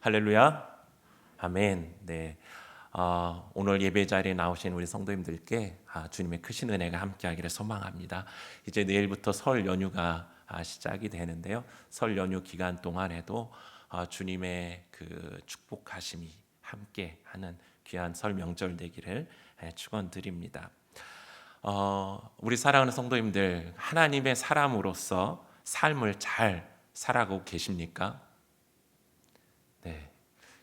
할렐루야, 아멘. 네, 오늘 예배 자리에 나오신 우리 성도님들께 주님의 크신 은혜가 함께하기를 소망합니다. 이제 내일부터 설 연휴가 시작이 되는데요. 설 연휴 기간 동안에도 주님의 그 축복하심이 함께하는 귀한 설 명절 되기를 축원드립니다. 우리 사랑하는 성도님들, 하나님의 사람으로서 삶을 잘 살아가고 계십니까? 네,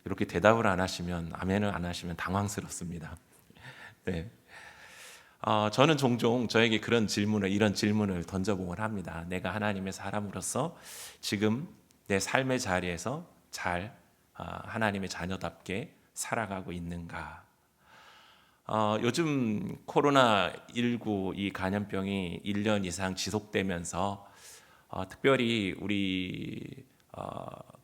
이렇게 대답을 안 하시면, 아멘을 안 하시면 당황스럽습니다. 네, 저는 종종 저에게 이런 질문을 던져보곤 합니다. 내가 하나님의 사람으로서 지금 내 삶의 자리에서 잘 하나님의 자녀답게 살아가고 있는가? 요즘 코로나19 이 감염병이 1년 이상 지속되면서 특별히 우리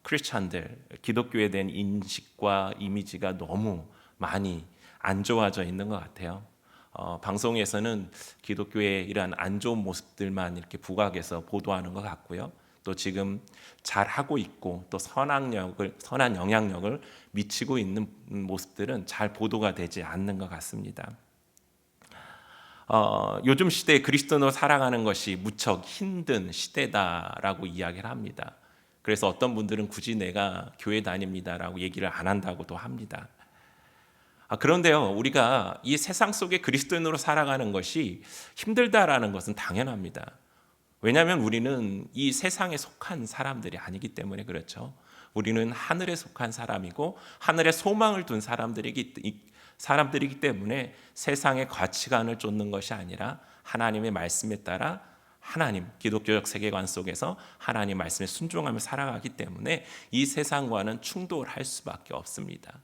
크리스찬들, 기독교에 대한 인식과 이미지가 너무 많이 안 좋아져 있는 것 같아요. 방송에서는 기독교의 이러한 안 좋은 모습들만 이렇게 부각해서 보도하는 것 같고요. 또 지금 잘 하고 있고 또 선한 영향력을 미치고 있는 모습들은 잘 보도가 되지 않는 것 같습니다. 요즘 시대에 그리스도인으로 살아가는 것이 무척 힘든 시대다라고 이야기를 합니다. 그래서 어떤 분들은 굳이 내가 교회 다닙니다라고 얘기를 안 한다고도 합니다. 그런데요, 우리가 이 세상 속에 그리스도인으로 살아가는 것이 힘들다라는 것은 당연합니다. 왜냐하면 우리는 이 세상에 속한 사람들이 아니기 때문에 그렇죠. 우리는 하늘에 속한 사람이고 하늘에 소망을 둔 사람들이기 때문에 세상의 가치관을 쫓는 것이 아니라 하나님의 말씀에 따라 기독교적 세계관 속에서 하나님 말씀에 순종하며 살아가기 때문에 이 세상과는 충돌할 수밖에 없습니다.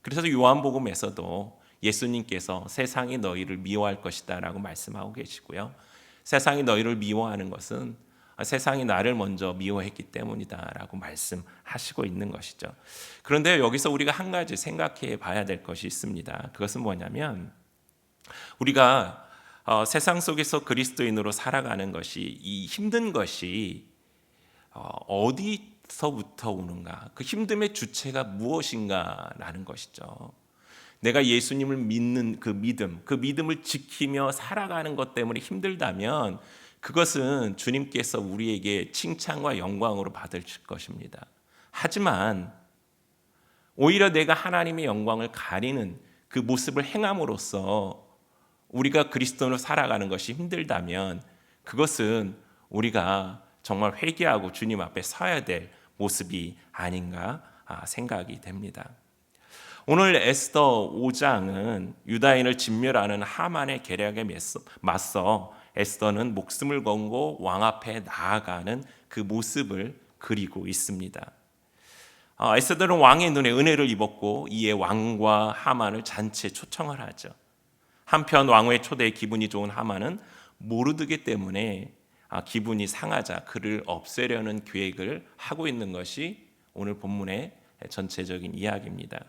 그래서 요한복음에서도 예수님께서 세상이 너희를 미워할 것이다 라고 말씀하고 계시고요. 세상이 너희를 미워하는 것은 세상이 나를 먼저 미워했기 때문이다 라고 말씀하시고 있는 것이죠. 그런데 여기서 우리가 한 가지 생각해 봐야 될 것이 있습니다. 그것은 뭐냐면 우리가 세상 속에서 그리스도인으로 살아가는 것이, 이 힘든 것이 어디서부터 오는가, 그 힘듦의 주체가 무엇인가라는 것이죠. 내가 예수님을 믿는 그 믿음을 지키며 살아가는 것 때문에 힘들다면 그것은 주님께서 우리에게 칭찬과 영광으로 받을 것입니다. 하지만 오히려 내가 하나님의 영광을 가리는 그 모습을 행함으로써 우리가 그리스도인으로 살아가는 것이 힘들다면 그것은 우리가 정말 회개하고 주님 앞에 서야 될 모습이 아닌가 생각이 됩니다. 오늘 에스더 5장은 유다인을 진멸하는 하만의 계략에 맞서 에스더는 목숨을 걸고 왕 앞에 나아가는 그 모습을 그리고 있습니다. 에스더는 왕의 눈에 은혜를 입었고 이에 왕과 하만을 잔치에 초청을 하죠. 한편 왕의 초대에 기분이 좋은 하만은 모르드게 때문에 기분이 상하자 그를 없애려는 계획을 하고 있는 것이 오늘 본문의 전체적인 이야기입니다.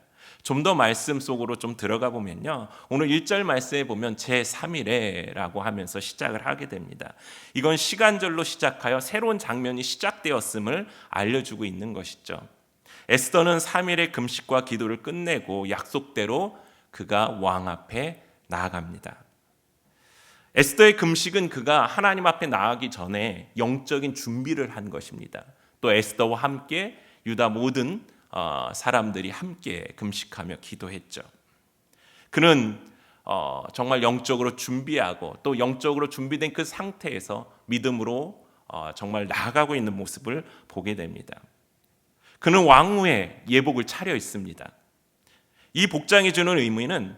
좀 더 말씀 속으로 좀 들어가 보면요, 오늘 1절 말씀에 보면 제3일에라고 하면서 시작을 하게 됩니다. 이건 시간절로 시작하여 새로운 장면이 시작되었음을 알려주고 있는 것이죠. 에스더는 3일의 금식과 기도를 끝내고 약속대로 그가 왕 앞에 나아갑니다. 에스더의 금식은 그가 하나님 앞에 나아가기 전에 영적인 준비를 한 것입니다. 또 에스더와 함께 유다 모든 사람들이 함께 금식하며 기도했죠. 그는 정말 영적으로 준비하고 또 영적으로 준비된 그 상태에서 믿음으로 정말 나아가고 있는 모습을 보게 됩니다. 그는 왕후의 예복을 차려 있습니다. 이 복장이 주는 의미는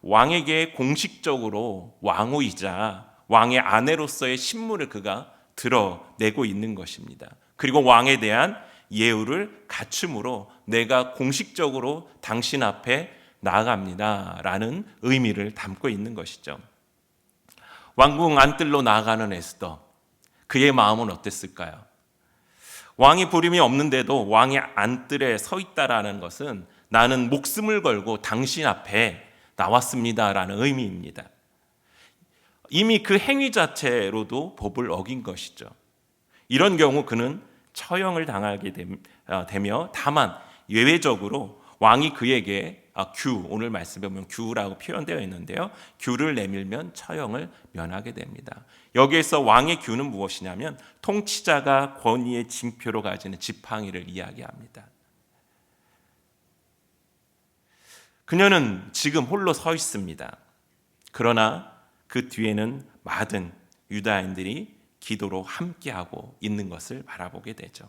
왕에게 공식적으로 왕후이자 왕의 아내로서의 신분을 그가 드러내고 있는 것입니다. 그리고 왕에 대한 예우를 갖춤으로 내가 공식적으로 당신 앞에 나아갑니다 라는 의미를 담고 있는 것이죠. 왕궁 안뜰로 나아가는 에스더, 그의 마음은 어땠을까요? 왕이 부름이 없는데도 왕의 안뜰에 서 있다라는 것은 나는 목숨을 걸고 당신 앞에 나왔습니다라는 의미입니다. 이미 그 행위 자체로도 법을 어긴 것이죠. 이런 경우 그는 처형을 당하게 되며 다만 예외적으로 왕이 그에게 오늘 말씀에 보면 규라고 표현되어 있는데요. 규를 내밀면 처형을 면하게 됩니다. 여기에서 왕의 규는 무엇이냐면 통치자가 권위의 징표로 가지는 지팡이를 이야기합니다. 그녀는 지금 홀로 서 있습니다. 그러나 그 뒤에는 많은 유다인들이 기도로 함께하고 있는 것을 바라보게 되죠.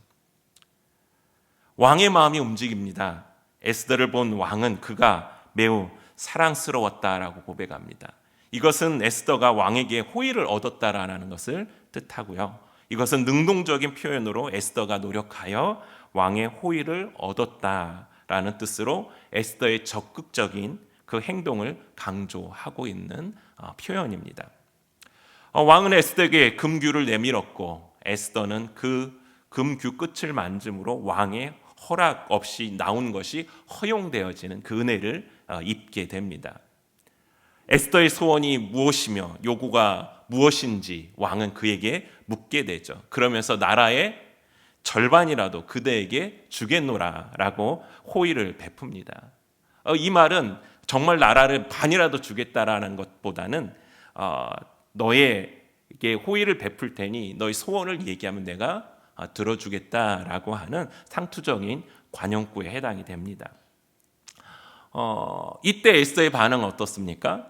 왕의 마음이 움직입니다. 에스더를 본 왕은 그가 매우 사랑스러웠다라고 고백합니다. 이것은 에스더가 왕에게 호의를 얻었다라는 것을 뜻하고요. 이것은 능동적인 표현으로 에스더가 노력하여 왕의 호의를 얻었다라는 뜻으로 에스더의 적극적인 그 행동을 강조하고 있는 표현입니다. 왕은 에스더에게 금규를 내밀었고 에스더는 그 금규 끝을 만짐으로 왕의 허락 없이 나온 것이 허용되어지는 그 은혜를 입게 됩니다. 에스더의 소원이 무엇이며 요구가 무엇인지 왕은 그에게 묻게 되죠. 그러면서 나라의 절반이라도 그대에게 주겠노라라고 호의를 베풉니다. 이 말은 정말 나라를 반이라도 주겠다라는 것보다는 너에게 호의를 베풀 테니 너의 소원을 얘기하면 내가 들어주겠다라고 하는 상투적인 관용구에 해당이 됩니다. 이때 에스더의 반응은 어떻습니까?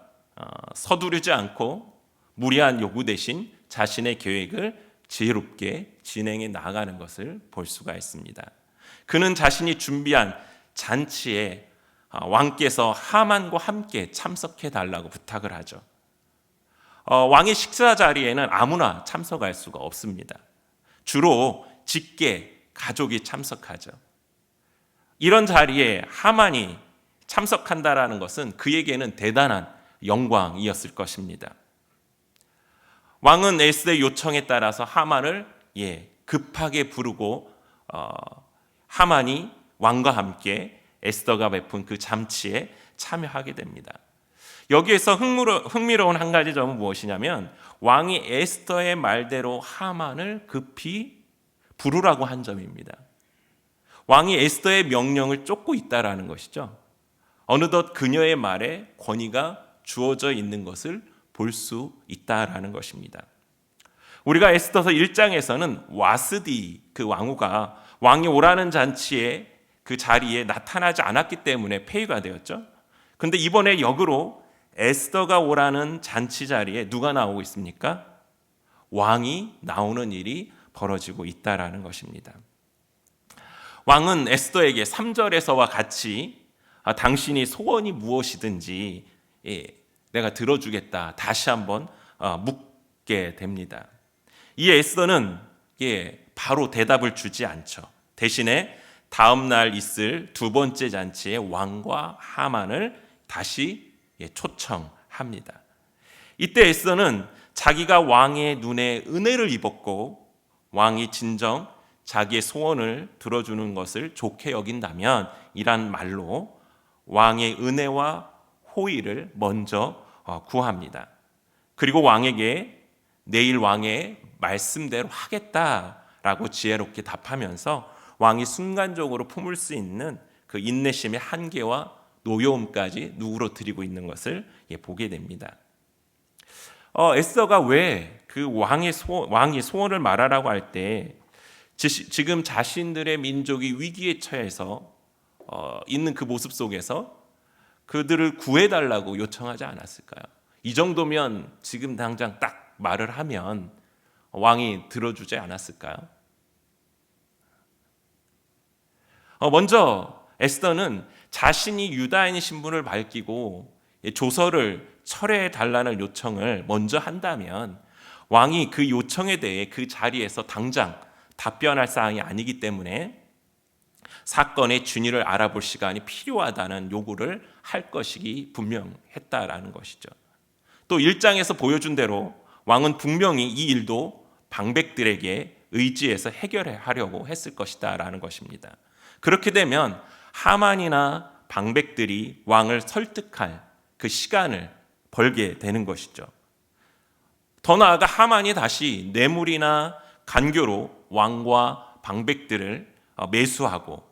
서두르지 않고 무리한 요구 대신 자신의 계획을 지혜롭게 진행해 나가는 것을 볼 수가 있습니다. 그는 자신이 준비한 잔치에 왕께서 하만과 함께 참석해 달라고 부탁을 하죠. 왕의 식사 자리에는 아무나 참석할 수가 없습니다. 주로 직계 가족이 참석하죠. 이런 자리에 하만이 참석한다라는 것은 그에게는 대단한 영광이었을 것입니다. 왕은 에스더의 요청에 따라서 하만을 급하게 부르고 하만이 왕과 함께 에스더가 베푼 그 잠치에 참여하게 됩니다. 여기에서 흥미로운 한 가지 점은 무엇이냐면 왕이 에스더의 말대로 하만을 급히 부르라고 한 점입니다. 왕이 에스더의 명령을 쫓고 있다라는 것이죠. 어느덧 그녀의 말에 권위가 주어져 있는 것을 볼 수 있다라는 것입니다. 우리가 에스더서 1장에서는 와스디 그 왕후가 왕이 오라는 잔치에 그 자리에 나타나지 않았기 때문에 폐위가 되었죠. 그런데 이번에 역으로 에스더가 오라는 잔치 자리에 누가 나오고 있습니까? 왕이 나오는 일이 벌어지고 있다라는 것입니다. 왕은 에스더에게 3절에서와 같이 당신이 소원이 무엇이든지 내가 들어주겠다 다시 한번 묻게 됩니다. 이 에스더는 바로 대답을 주지 않죠. 대신에 다음 날 있을 두 번째 잔치에 왕과 하만을 다시 초청합니다. 이때 에스더는 자기가 왕의 눈에 은혜를 입었고 왕이 진정 자기의 소원을 들어주는 것을 좋게 여긴다면 이란 말로 왕의 은혜와 호의를 먼저 구합니다. 그리고 왕에게 내일 왕의 말씀대로 하겠다라고 지혜롭게 답하면서 왕이 순간적으로 품을 수 있는 그 인내심의 한계와 노여움까지 누그러뜨리고 있는 것을 보게 됩니다. 에스더가 왜 그 왕이 소원을 말하라고 할 때 지금 자신들의 민족이 위기에 처해서 있는 그 모습 속에서 그들을 구해달라고 요청하지 않았을까요? 이 정도면 지금 당장 딱 말을 하면 왕이 들어주지 않았을까요? 먼저 에스더는 자신이 유다인의 신분을 밝히고 조서를 철회해 달라는 요청을 먼저 한다면 왕이 그 요청에 대해 그 자리에서 당장 답변할 사항이 아니기 때문에 사건의 진위를 알아볼 시간이 필요하다는 요구를 할 것이 분명했다라는 것이죠. 또 1장에서 보여준 대로 왕은 분명히 이 일도 방백들에게 의지해서 해결하려고 했을 것이다라는 것입니다. 그렇게 되면 하만이나 방백들이 왕을 설득할 그 시간을 벌게 되는 것이죠. 더 나아가 하만이 다시 뇌물이나 간교로 왕과 방백들을 매수하고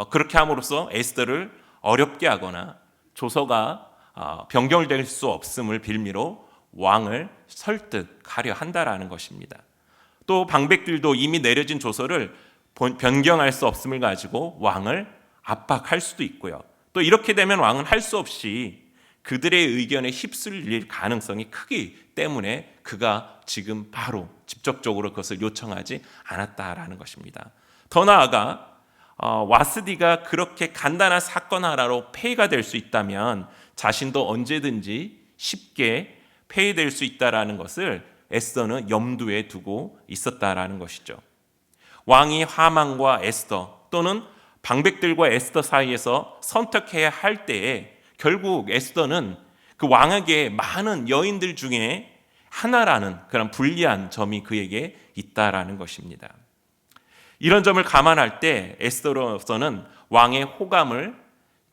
그렇게 함으로써 에스더를 어렵게 하거나 조서가 변경될 수 없음을 빌미로 왕을 설득하려 한다라는 것입니다. 또 방백들도 이미 내려진 조서를 변경할 수 없음을 가지고 왕을 압박할 수도 있고요. 또 이렇게 되면 왕은 할 수 없이 그들의 의견에 휩쓸릴 가능성이 크기 때문에 그가 지금 바로 직접적으로 그것을 요청하지 않았다라는 것입니다. 더 나아가 와스디가 그렇게 간단한 사건 하나로 폐위가 될 수 있다면 자신도 언제든지 쉽게 폐위될 수 있다라는 것을 에스더는 염두에 두고 있었다라는 것이죠. 왕이 하만과 에스더 또는 방백들과 에스더 사이에서 선택해야 할 때에 결국 에스더는 그 왕에게 많은 여인들 중에 하나라는 그런 불리한 점이 그에게 있다라는 것입니다. 이런 점을 감안할 때 에스더로서는 왕의 호감을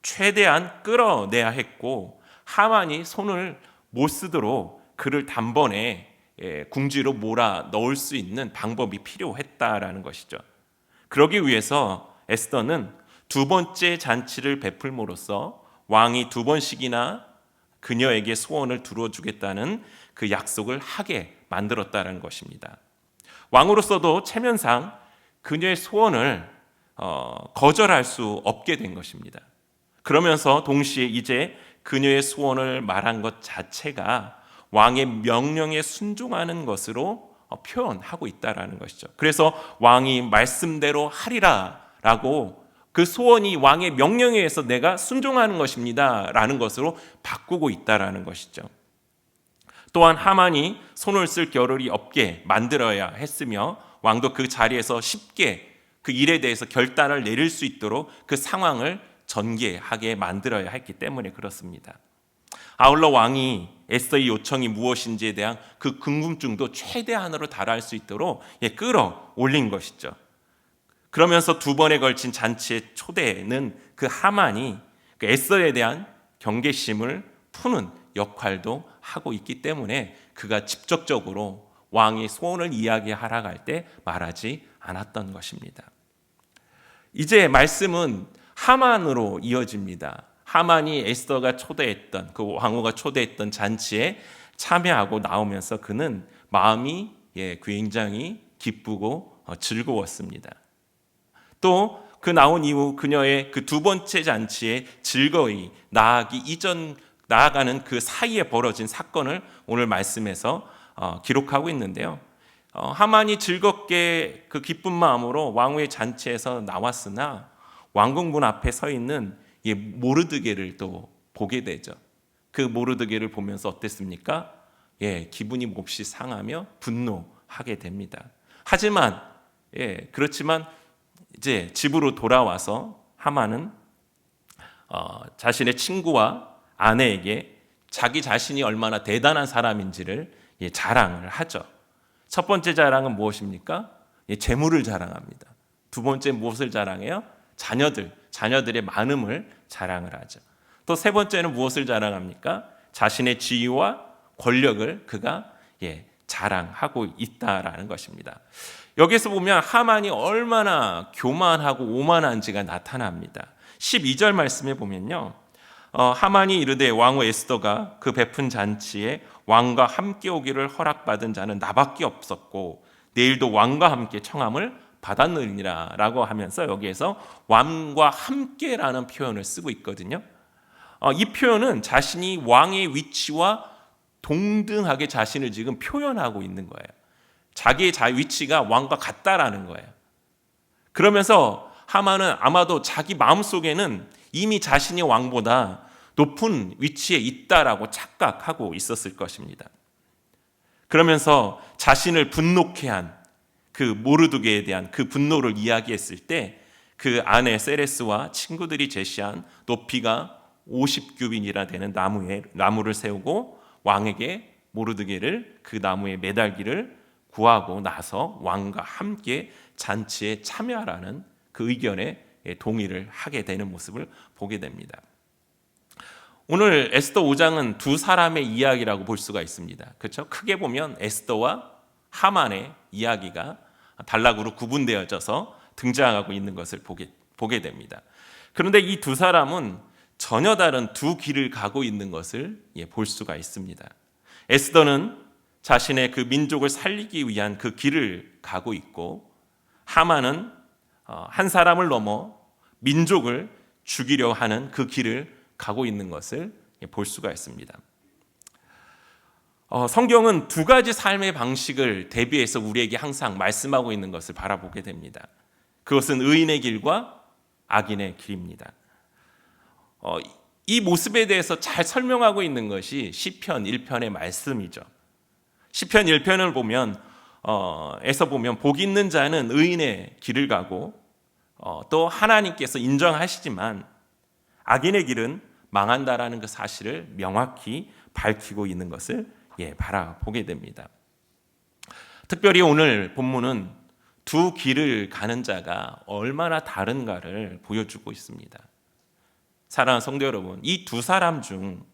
최대한 끌어내야 했고 하만이 손을 못 쓰도록 그를 단번에 궁지로 몰아 넣을 수 있는 방법이 필요했다라는 것이죠. 그러기 위해서 에스더는 두 번째 잔치를 베풀므로써 왕이 두 번씩이나 그녀에게 소원을 들어주겠다는 그 약속을 하게 만들었다는 것입니다. 왕으로서도 체면상 그녀의 소원을 거절할 수 없게 된 것입니다. 그러면서 동시에 이제 그녀의 소원을 말한 것 자체가 왕의 명령에 순종하는 것으로 표현하고 있다라는 것이죠. 그래서 왕이 말씀대로 하리라라고 그 소원이 왕의 명령에 의해서 내가 순종하는 것입니다라는 것으로 바꾸고 있다라는 것이죠. 또한 하만이 손을 쓸 겨를이 없게 만들어야 했으며 왕도 그 자리에서 쉽게 그 일에 대해서 결단을 내릴 수 있도록 그 상황을 전개하게 만들어야 했기 때문에 그렇습니다. 아울러 왕이 에스더의 요청이 무엇인지에 대한 그 궁금증도 최대한으로 달할 수 있도록 끌어올린 것이죠. 그러면서 두 번에 걸친 잔치의 초대는 그 하만이 그 에스더에 대한 경계심을 푸는 역할도 하고 있기 때문에 그가 직접적으로 왕의 소원을 이야기하러 갈 때 말하지 않았던 것입니다. 이제 말씀은 하만으로 이어집니다. 하만이 에스더가 초대했던 그 왕후가 초대했던 잔치에 참여하고 나오면서 그는 마음이 굉장히 기쁘고 즐거웠습니다. 또 그 나온 이후 그녀의 그 두 번째 잔치에 즐거이 나아가는 그 사이에 벌어진 사건을 오늘 말씀에서 기록하고 있는데요. 하만이 즐겁게 그 기쁜 마음으로 왕후의 잔치에서 나왔으나 왕궁문 앞에 서 있는 모르드게를 또 보게 되죠. 그 모르드게를 보면서 어땠습니까? 기분이 몹시 상하며 분노하게 됩니다. 하지만 그렇지만 이제 집으로 돌아와서 하만은 자신의 친구와 아내에게 자기 자신이 얼마나 대단한 사람인지를 자랑을 하죠. 첫 번째 자랑은 무엇입니까? 재물을 자랑합니다. 두 번째 무엇을 자랑해요? 자녀들의 많음을 자랑을 하죠. 또 세 번째는 무엇을 자랑합니까? 자신의 지위와 권력을 그가 자랑하고 있다라는 것입니다. 여기서 보면 하만이 얼마나 교만하고 오만한지가 나타납니다. 12절 말씀에 보면요. 하만이 이르되 왕후 에스더가 그 베푼 잔치에 왕과 함께 오기를 허락받은 자는 나밖에 없었고 내일도 왕과 함께 청함을 받았느니라 라고 하면서 여기에서 왕과 함께라는 표현을 쓰고 있거든요. 이 표현은 자신이 왕의 위치와 동등하게 자신을 지금 표현하고 있는 거예요. 자기의 위치가 왕과 같다라는 거예요. 그러면서 하만은 아마도 자기 마음속에는 이미 자신이 왕보다 높은 위치에 있다라고 착각하고 있었을 것입니다. 그러면서 자신을 분노케 한 그 모르드게에 대한 그 분노를 이야기했을 때 그 아내 세레스와 친구들이 제시한 높이가 50규빗이나 되는 나무를 세우고 왕에게 모르드게를 그 나무에 매달기를 구하고 나서 왕과 함께 잔치에 참여하라는 그 의견에 동의를 하게 되는 모습을 보게 됩니다. 오늘 에스더 5장은 두 사람의 이야기라고 볼 수가 있습니다. 그렇죠? 크게 보면 에스더와 하만의 이야기가 단락으로 구분되어져서 등장하고 있는 것을 보게 됩니다. 그런데 이 두 사람은 전혀 다른 두 길을 가고 있는 것을 볼 수가 있습니다. 에스더는 자신의 그 민족을 살리기 위한 그 길을 가고 있고, 하만은 한 사람을 넘어 민족을 죽이려 하는 그 길을 가고 있는 것을 볼 수가 있습니다. 성경은 두 가지 삶의 방식을 대비해서 우리에게 항상 말씀하고 있는 것을 바라보게 됩니다. 그것은 의인의 길과 악인의 길입니다. 이 모습에 대해서 잘 설명하고 있는 것이 시편 1편의 말씀이죠. 시편 1편을 보면 에서 보면 복 있는 자는 의인의 길을 가고 또 하나님께서 인정하시지만 악인의 길은 망한다라는 그 사실을 명확히 밝히고 있는 것을 바라보게 됩니다. 특별히 오늘 본문은 두 길을 가는 자가 얼마나 다른가를 보여주고 있습니다. 사랑하는 성도 여러분, 이 두 사람 중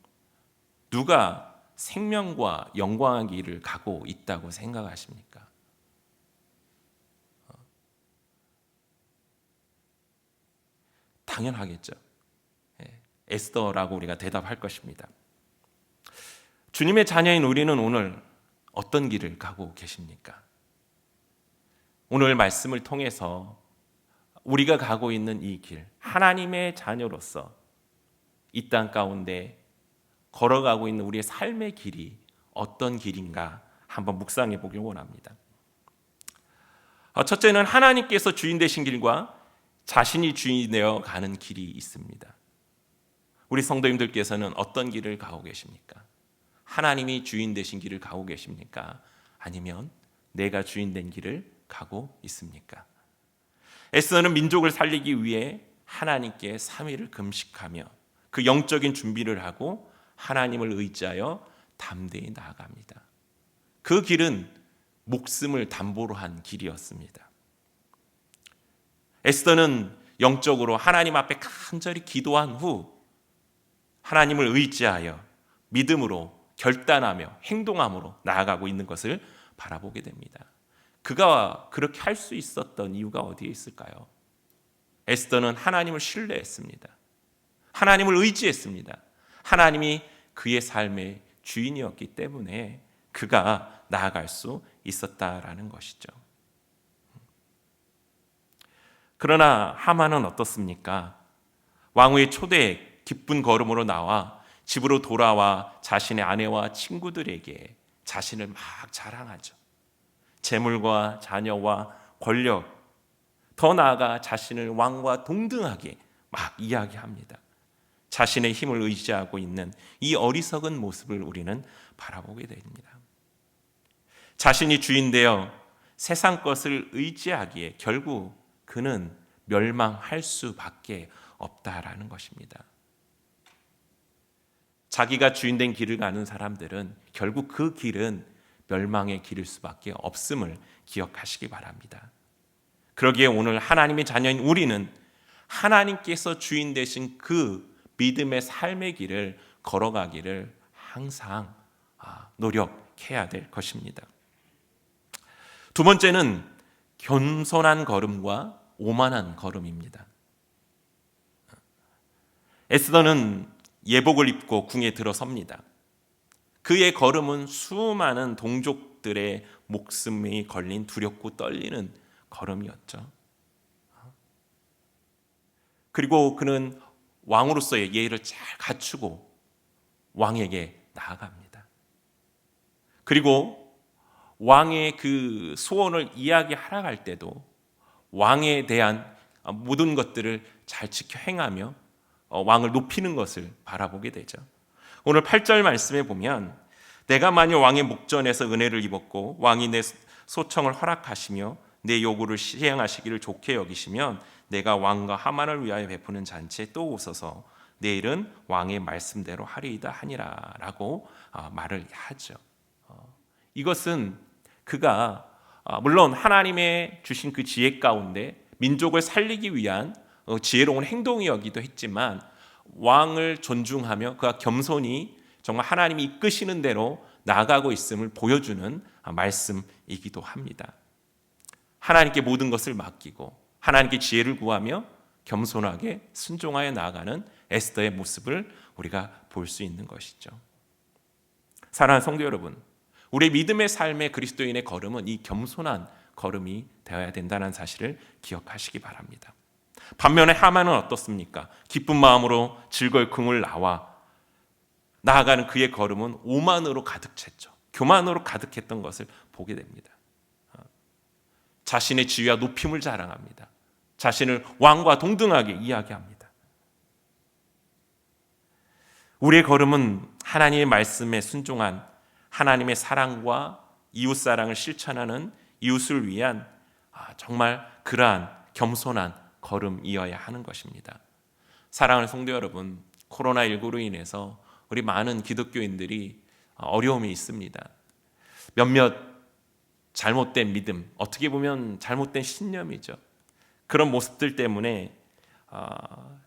누가 생명과 영광의 길을 가고 있다고 생각하십니까? 당연하겠죠. 에스더라고 우리가 대답할 것입니다. 주님의 자녀인 우리는 오늘 어떤 길을 가고 계십니까? 오늘 말씀을 통해서 우리가 가고 있는 이 길, 하나님의 자녀로서 이 땅 가운데 걸어가고 있는 우리의 삶의 길이 어떤 길인가 한번 묵상해 보길 원합니다. 첫째는 하나님께서 주인 되신 길과 자신이 주인 되어 가는 길이 있습니다. 우리 성도님들께서는 어떤 길을 가고 계십니까? 하나님이 주인 되신 길을 가고 계십니까? 아니면 내가 주인 된 길을 가고 있습니까? 에스더는 민족을 살리기 위해 하나님께 3일을 금식하며 그 영적인 준비를 하고 하나님을 의지하여 담대히 나아갑니다. 그 길은 목숨을 담보로 한 길이었습니다. 에스더는 영적으로 하나님 앞에 간절히 기도한 후 하나님을 의지하여 믿음으로 결단하며 행동함으로 나아가고 있는 것을 바라보게 됩니다. 그가 그렇게 할 수 있었던 이유가 어디에 있을까요? 에스더는 하나님을 신뢰했습니다. 하나님을 의지했습니다. 하나님이 그의 삶의 주인이었기 때문에 그가 나아갈 수 있었다라는 것이죠. 그러나 하만은 어떻습니까? 왕후의 초대에 기쁜 걸음으로 나와 집으로 돌아와 자신의 아내와 친구들에게 자신을 막 자랑하죠. 재물과 자녀와 권력, 더 나아가 자신을 왕과 동등하게 막 이야기합니다. 자신의 힘을 의지하고 있는 이 어리석은 모습을 우리는 바라보게 됩니다. 자신이 주인 되어 세상 것을 의지하기에 결국 그는 멸망할 수밖에 없다라는 것입니다. 자기가 주인된 길을 가는 사람들은 결국 그 길은 멸망의 길일 수밖에 없음을 기억하시기 바랍니다. 그러기에 오늘 하나님의 자녀인 우리는 하나님께서 주인 되신 그 믿음의 삶의 길을 걸어가기를 항상 노력해야 될 것입니다. 두 번째는 겸손한 걸음과 오만한 걸음입니다. 에스더는 예복을 입고 궁에 들어섭니다. 그의 걸음은 수많은 동족들의 목숨이 걸린 두렵고 떨리는 걸음이었죠. 그리고 그는 왕으로서의 예의를 잘 갖추고 왕에게 나아갑니다. 그리고 왕의 그 소원을 이야기하러 갈 때도 왕에 대한 모든 것들을 잘 지켜 행하며 왕을 높이는 것을 바라보게 되죠. 오늘 8절 말씀에 보면 내가 만일 왕의 목전에서 은혜를 입었고 왕이 내 소청을 허락하시며 내 요구를 시행하시기를 좋게 여기시면 내가 왕과 하만을 위하여 베푸는 잔치에 또 오소서 내일은 왕의 말씀대로 하리이다 하니라 라고 말을 하죠. 이것은 그가 물론 하나님의 주신 그 지혜 가운데 민족을 살리기 위한 지혜로운 행동이었기도 했지만 왕을 존중하며 그가 겸손히 정말 하나님이 이끄시는 대로 나아가고 있음을 보여주는 말씀이기도 합니다. 하나님께 모든 것을 맡기고 하나님께 지혜를 구하며 겸손하게 순종하여 나아가는 에스더의 모습을 우리가 볼 수 있는 것이죠. 사랑하는 성도 여러분, 우리 믿음의 삶의 그리스도인의 걸음은 이 겸손한 걸음이 되어야 된다는 사실을 기억하시기 바랍니다. 반면에 하만은 어떻습니까? 기쁜 마음으로 즐거이 궁을 나와 나아가는 그의 걸음은 오만으로 가득 찼죠. 교만으로 가득했던 것을 보게 됩니다. 자신의 지위와 높임을 자랑합니다. 자신을 왕과 동등하게 이야기합니다. 우리의 걸음은 하나님의 말씀에 순종한 하나님의 사랑과 이웃사랑을 실천하는 이웃을 위한 정말 그러한 겸손한 걸음이어야 하는 것입니다. 사랑하는 성도 여러분, 코로나19로 인해서 우리 많은 기독교인들이 어려움이 있습니다. 몇몇 잘못된 믿음, 어떻게 보면 잘못된 신념이죠. 그런 모습들 때문에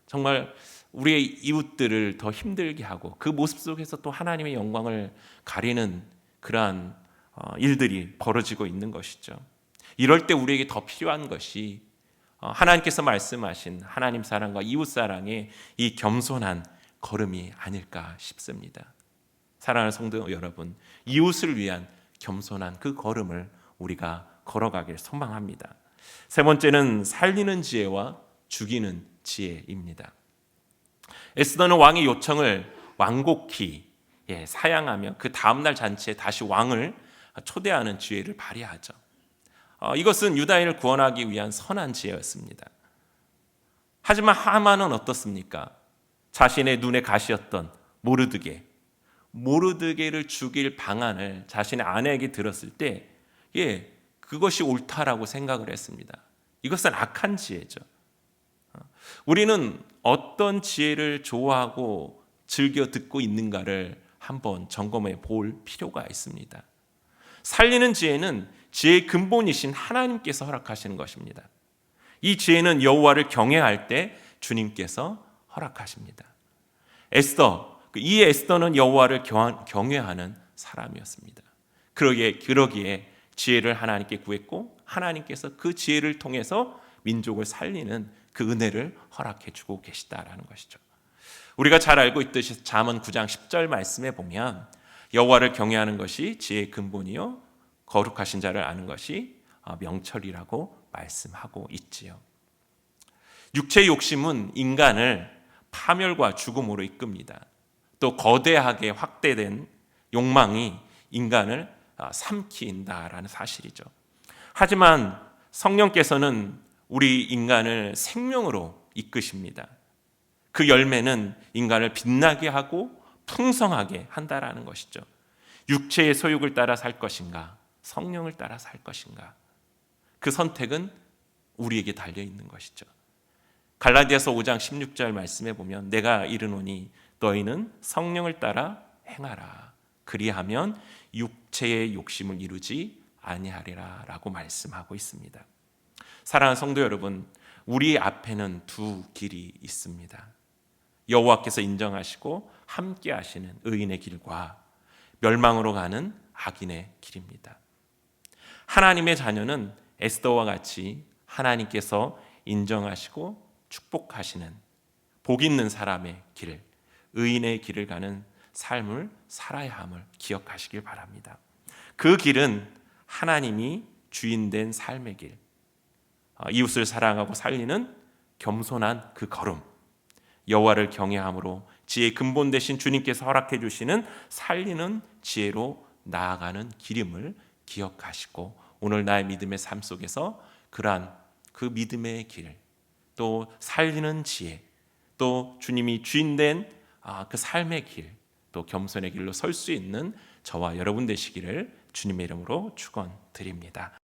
정말 우리의 이웃들을 더 힘들게 하고 그 모습 속에서 또 하나님의 영광을 가리는 그러한 일들이 벌어지고 있는 것이죠. 이럴 때 우리에게 더 필요한 것이 하나님께서 말씀하신 하나님 사랑과 이웃 사랑의 이 겸손한 걸음이 아닐까 싶습니다. 사랑하는 성도 여러분, 이웃을 위한 겸손한 그 걸음을 우리가 걸어가길 소망합니다. 세 번째는 살리는 지혜와 죽이는 지혜입니다. 에스더는 왕의 요청을 완곡히 사양하며 그 다음날 잔치에 다시 왕을 초대하는 지혜를 발휘하죠. 이것은 유다인을 구원하기 위한 선한 지혜였습니다. 하지만 하만은 어떻습니까? 자신의 눈에 가시였던 모르드게를 죽일 방안을 자신의 아내에게 들었을 때 그것이 옳다라고 생각을 했습니다. 이것은 악한 지혜죠. 우리는 어떤 지혜를 좋아하고 즐겨 듣고 있는가를 한번 점검해 볼 필요가 있습니다. 살리는 지혜는 지혜의 근본이신 하나님께서 허락하시는 것입니다. 이 지혜는 여호와를 경외할 때 주님께서 허락하십니다. 이 에스더는 여호와를 경외하는 사람이었습니다. 그러기에 지혜를 하나님께 구했고 하나님께서 그 지혜를 통해서 민족을 살리는 그 은혜를 허락해 주고 계시다라는 것이죠. 우리가 잘 알고 있듯이 잠언 9장 10절 말씀에 보면 여호와를 경외하는 것이 지혜의 근본이요 거룩하신 자를 아는 것이 명철이라고 말씀하고 있지요. 육체의 욕심은 인간을 파멸과 죽음으로 이끕니다. 또 거대하게 확대된 욕망이 인간을 삼킨다라는 사실이죠. 하지만 성령께서는 우리 인간을 생명으로 이끄십니다. 그 열매는 인간을 빛나게 하고 풍성하게 한다라는 것이죠. 육체의 소욕을 따라 살 것인가, 성령을 따라 살 것인가, 그 선택은 우리에게 달려 있는 것이죠. 갈라디아서 5장 16절 말씀에 보면 내가 이르노니 너희는 성령을 따라 행하라. 그리하면 육체의 욕심을 이루지 아니하리라 라고 말씀하고 있습니다. 사랑하는 성도 여러분, 우리 앞에는 두 길이 있습니다. 여호와께서 인정하시고 함께 하시는 의인의 길과 멸망으로 가는 악인의 길입니다. 하나님의 자녀는 에스더와 같이 하나님께서 인정하시고 축복하시는 복 있는 사람의 길, 의인의 길을 가는 삶을 살아야 함을 기억하시길 바랍니다. 그 길은 하나님이 주인된 삶의 길, 이웃을 사랑하고 살리는 겸손한 그 걸음, 여호와를 경외함으로 지혜의 근본 되신 주님께서 허락해 주시는 살리는 지혜로 나아가는 길임을 기억하시고 오늘 나의 믿음의 삶 속에서 그러한 그 믿음의 길, 또 살리는 지혜, 또 주님이 주인된 그 삶의 길, 또 겸손의 길로 설 수 있는 저와 여러분 되시기를 주님의 이름으로 축원드립니다.